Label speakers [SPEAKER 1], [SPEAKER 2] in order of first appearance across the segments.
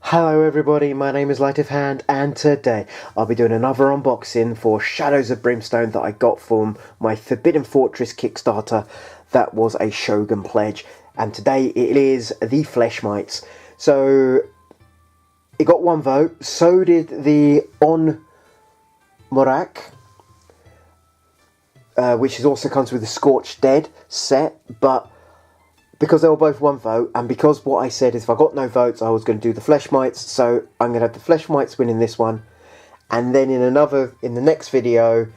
[SPEAKER 1] Hello everybody, my name is Light of Hand and today I'll be doing another unboxing for Shadows of Brimstone that I got from my Forbidden Fortress Kickstarter. That was a Shogun pledge, and today it is the Fleshmites. So it got one vote, so did the On Morak, which also comes with the Scorched Dead set, but because they were both one vote, and because what I said is if I got no votes I was going to do the Fleshmites, so I'm going to have the Fleshmites winning this one, and then in the next video,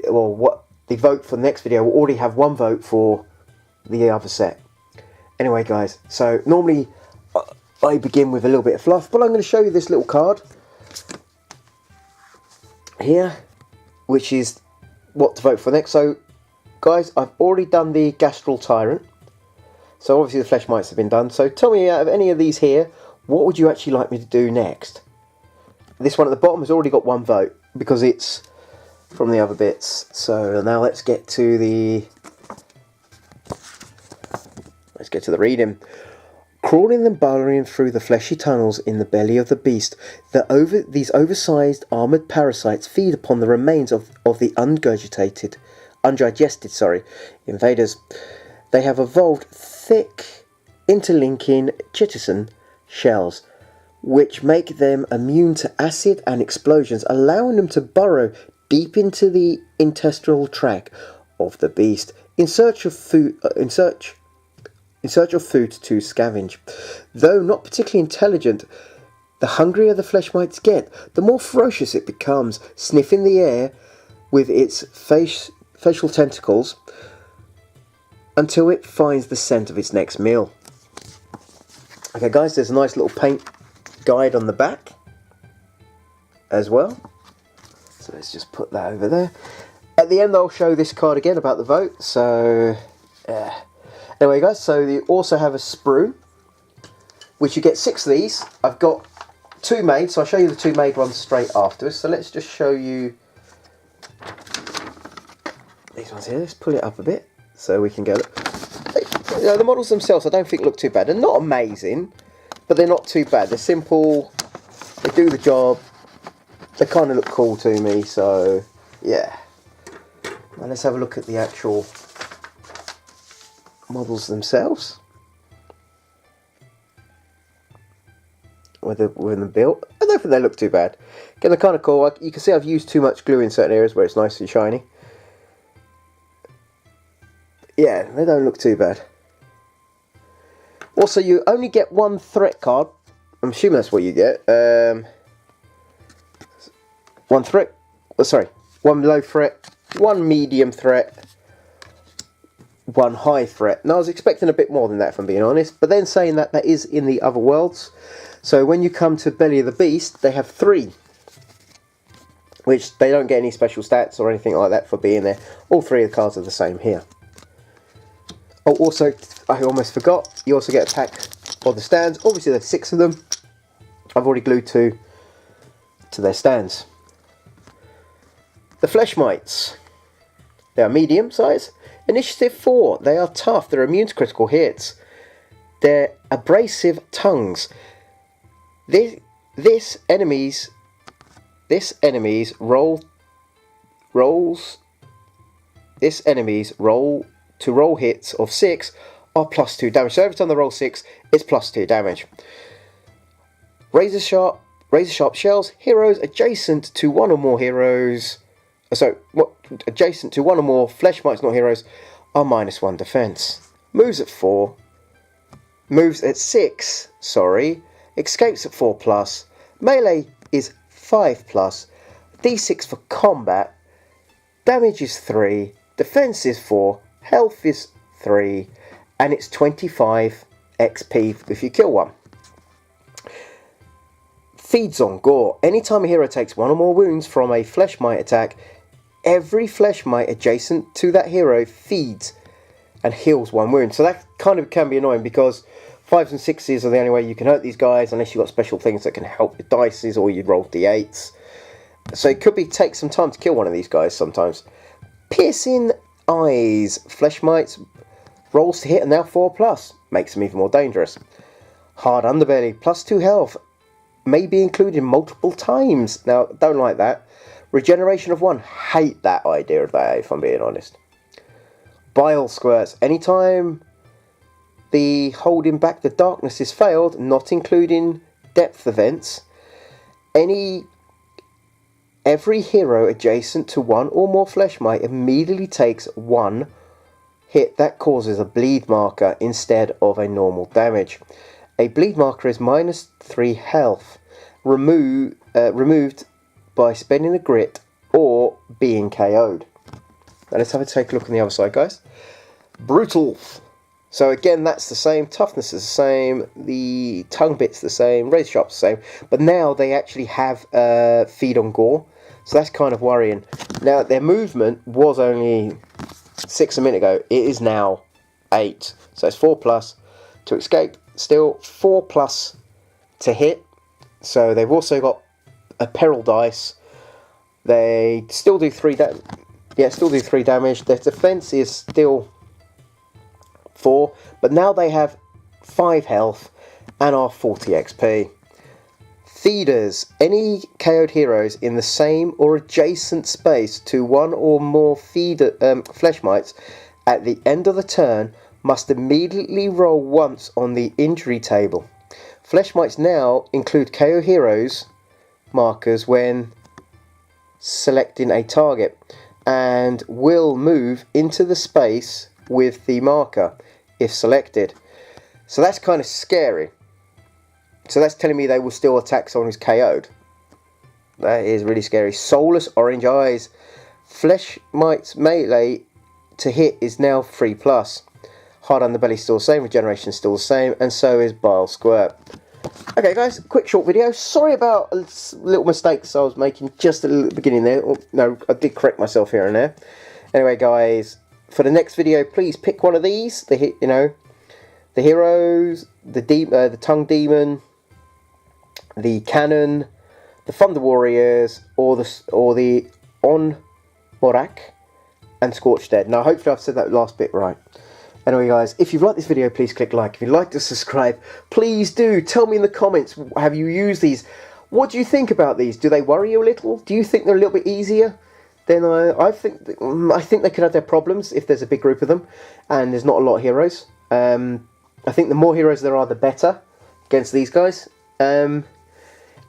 [SPEAKER 1] or what the vote for the next video will already have one vote for the other set. Anyway guys, so normally I begin with a little bit of fluff, but I'm going to show you this little card here, which is what to vote for next. So guys, I've already done the Gastral Tyrant. So obviously the Fleshmites have been done. So tell me, out of any of these here, what would you actually like me to do next? This one at the bottom has already got one vote because it's from the other bits. So now let's get to the reading. Crawling and burrowing through the fleshy tunnels in the belly of the beast, these oversized armoured parasites feed upon the remains of the undigested invaders. They have evolved thick, interlinking chitin shells, which make them immune to acid and explosions, allowing them to burrow deep into the intestinal tract of the beast in search of food. To scavenge. Though not particularly intelligent, the hungrier the Fleshmites get, the more ferocious it becomes, sniffing the air with its facial tentacles until it finds the scent of its next meal. Okay guys, there's a nice little paint guide on the back as well. So let's just put that over there. At the end I'll show this card again about the vote. So anyway guys, so you also have a sprue, which you get 6 of these. I've got 2 made, so I'll show you the 2 made ones straight afterwards. So let's just show you these ones here. Let's pull it up a bit so we can go. You know, the models themselves I don't think look too bad. They're not amazing, but they're not too bad. They're simple, they do the job, they kind of look cool to me, so yeah. Now let's have a look at the actual models themselves. When they're built, I don't think they look too bad. Again, they're kind of cool. You can see I've used too much glue in certain areas where it's nice and shiny. Yeah, they don't look too bad. Also, you only get 1 threat card. I'm assuming that's what you get. 1 threat. Oh, sorry, 1 low threat, 1 medium threat, 1 high threat. Now I was expecting a bit more than that, if I'm being honest. But then saying that, that is in the other worlds. So when you come to Belly of the Beast, they have 3. Which they don't get any special stats or anything like that for being there. All 3 of the cards are the same here. Oh, also, I almost forgot, you also get a pack of the stands. Obviously there's 6 of them. I've already glued 2 to their stands. The Fleshmites. They are medium size. Initiative 4. They are tough. They're immune to critical hits. They're abrasive tongues. This enemies roll to roll hits of 6 are +2 damage. So every time they roll 6, it's +2 damage. Razor sharp shells. Heroes adjacent to one or more heroes. Adjacent to one or more Fleshmites, not heroes, are -1 defense. Moves at 4. Moves at 6. Sorry. Escapes at 4+. Melee is 5+. D6 for combat. Damage is 3. Defense is 4. Health is 3, and it's 25 XP if you kill one. Feeds on gore. Anytime a hero takes 1 or more wounds from a Fleshmite attack, every Fleshmite adjacent to that hero feeds and heals 1 wound. So that kind of can be annoying because 5s and 6s are the only way you can hurt these guys unless you've got special things that can help with dices or you roll d8s. So it could take some time to kill one of these guys sometimes. Piercing eyes. Fleshmites rolls to hit and now 4+. Makes them even more dangerous. Hard underbelly. +2 health. may be included multiple times. Now, don't like that. Regeneration of 1. Hate that idea of that, if I'm being honest. Bile squirts. Anytime the holding back the darkness is failed, not including depth events, every hero adjacent to one or more flesh mite immediately takes 1 hit that causes a bleed marker instead of a normal damage. A bleed marker is -3 health, removed by spending a grit or being KO'd. Now let's take a look on the other side, guys. Brutal. So again, that's the same. Toughness is the same. The tongue bit's the same. Razor sharp's the same. But now they actually have feed on gore. So that's kind of worrying. Now their movement was only 6 a minute ago. It is now 8. So it's 4+ to escape. Still 4+ to hit. So they've also got a peril dice. They still do 3 damage. Yeah, still do 3 damage. Their defense is still 4, but now they have 5 health and are 40 XP. Feeders. Any KO'd heroes in the same or adjacent space to one or more flesh mites at the end of the turn must immediately roll once on the injury table. Flesh mites now include KO heroes markers when selecting a target and will move into the space with the marker if selected. So that's kind of scary. So that's telling me they will still attack someone who's KO'd. That is really scary. Soulless orange eyes. Flesh mites melee to hit is now 3+. Hard underbelly still the same. Regeneration still the same. And so is bile squirt. Okay guys, quick short video. Sorry about little mistakes I was making just at the beginning there. Oh, no, I did correct myself here and there. Anyway guys, for the next video, please pick one of these. The heroes, the tongue demon, the cannon, the thunder warriors, or the on Morak and Scorched Dead. Now hopefully I've said that last bit right. Anyway guys, if you've liked this video, please click like. If you'd like to subscribe, please do. Tell me in the comments, have you used these? What do you think about these? Do they worry you a little? Do you think they're a little bit easier? Then I think they could have their problems if there's a big group of them and there's not a lot of heroes. I think the more heroes there are, the better against these guys.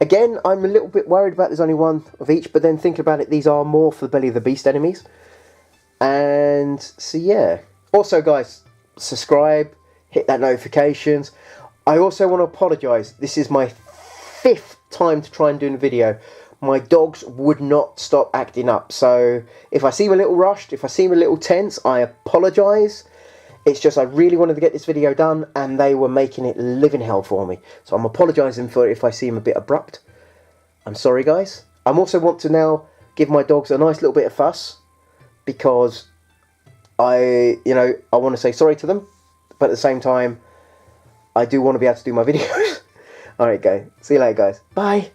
[SPEAKER 1] Again, I'm a little bit worried about there's only one of each, but then think about it, these are more for the belly of the beast enemies. And so yeah. Also guys, subscribe, hit that notifications. I also want to apologise. This is my 5th time to try and do a video. My dogs would not stop acting up. So if I seem a little rushed, if I seem a little tense, I apologise. It's just I really wanted to get this video done and they were making it living hell for me. So I'm apologising for it if I seem a bit abrupt. I'm sorry guys. I also want to now give my dogs a nice little bit of fuss because I want to say sorry to them, but at the same time I do want to be able to do my videos. Alright guys, see you later guys. Bye.